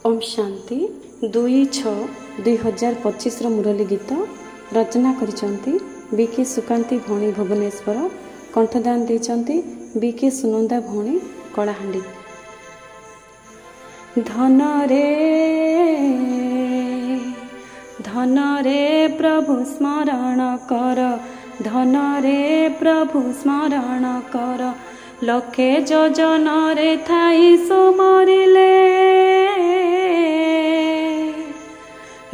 ओम शांति 2/6/2025 मुरली गीत रचना करिसंती बीके सुकांती भौणी भुवनेश्वर कंठदान देइचंती बीके सुनंदा भौणी कलाहांडी। धन रे प्रभु स्मरण कर, धन रे प्रभु स्मरण कर, लखे जोजन रे थाई सुमरिले,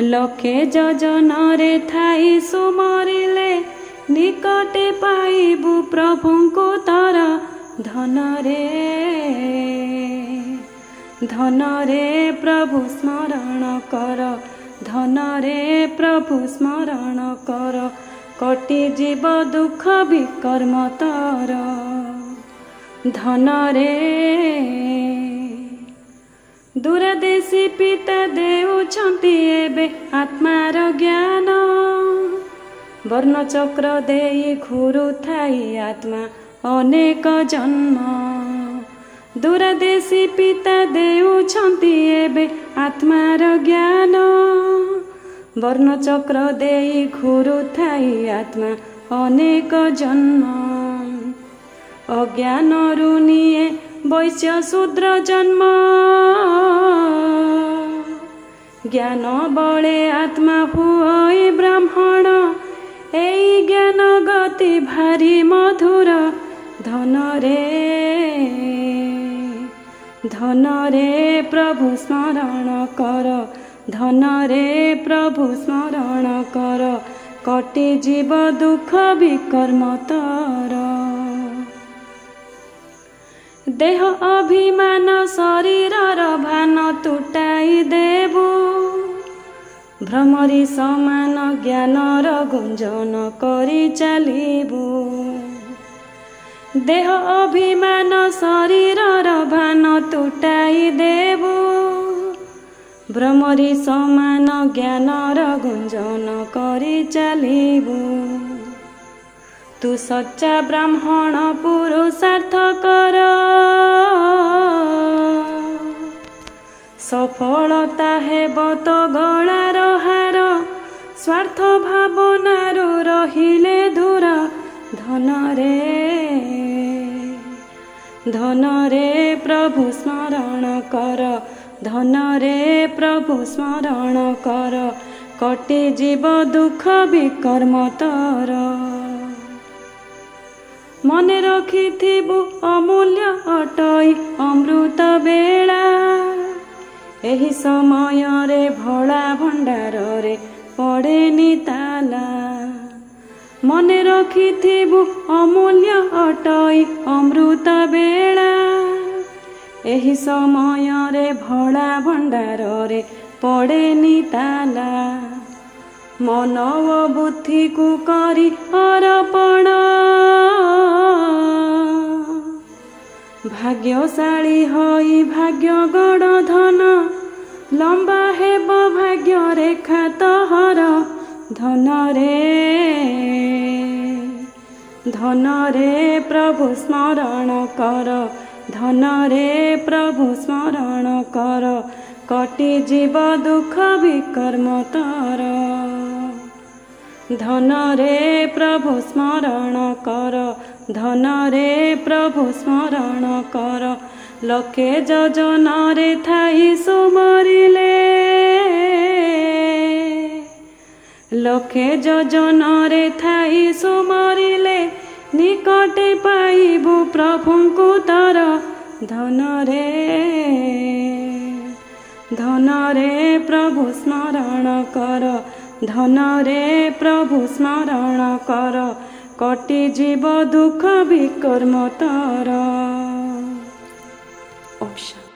लखे जोजन रे थाई सुमरिले, निकटे पाइबु प्रभुଙ୍କୁ तर। धन रे प्रभु स्मरण कर, धन रे प्रभु स्मरण कर, कटि जीव दुख विकर्म तर। धन रे दूरदेशी पिता देउछंती एबे आत्मार ज्ञान, वर्णचक्र देई घुरुथाई आत्मा अनेक जन्म। दूरदेशी पिता देउछंती एबे आत्मार ज्ञान, वर्णचक्र देई घुरुथाई आत्मा अनेक जन्म। अज्ञान रुनिए वैश्य शूद्र जन्म, ज्ञान बले आत्मा हुई ब्राह्मण, एई ज्ञान गति भारी मधुर। धन रे प्रभु स्मरण कर, धन रे प्रभु स्मरण कर, कटि जीव दुख विकर्म तर। देह अभिमान शरीरर भान तुटाई देबु, भ्रमरी समान ज्ञानर गुंजन करी चलिबु। देह अभिमान शरीरर भान तुटाई देबु, भ्रमरी समान ज्ञानर गुंजन करी चलिबु। तू सच्चा ब्राह्मण पुरुषार्थ कर, सफलता हेब तो गଳାର हार, स्वार्थ भावनारू रहिले दूर। धन रे प्रभु स्मरण कर, धन रे प्रभु स्मरण कर, कटि जीव दुख विकर्म तर। मने रखिथिबु अमूल्य अटई अमृत बेला, एही समय रे भोला भंडार रे पड़ेनी ताला। मने रखिथिबु अमूल्य अटई अमृत बेला, एही समय रे भोला भंडार रे पड़ेनी ताला। मन ओ बुद्धि को करी अर्पण, भाग्यशाली होई भाग्य गड़ धन, लंबा हेब भाग्य रेखा तोहर। धन रे प्रभु स्मरण कर, धन रे प्रभु स्मरण कर, कटि जीव दुख विकर्म तर। धन रे प्रभु स्मरण कर, धन रे प्रभु स्मरण कर, लखे जोजन रे थाई सुमरिले, लखे जोजन रे थाई सुमरिले, निकटे पाइबु प्रभुଙ୍କୁ तर। धन रे प्रभु स्मरण कर, धन रे प्रभु स्मरण कर, कटि जीव दुख विकर्म तर। ओम शांति।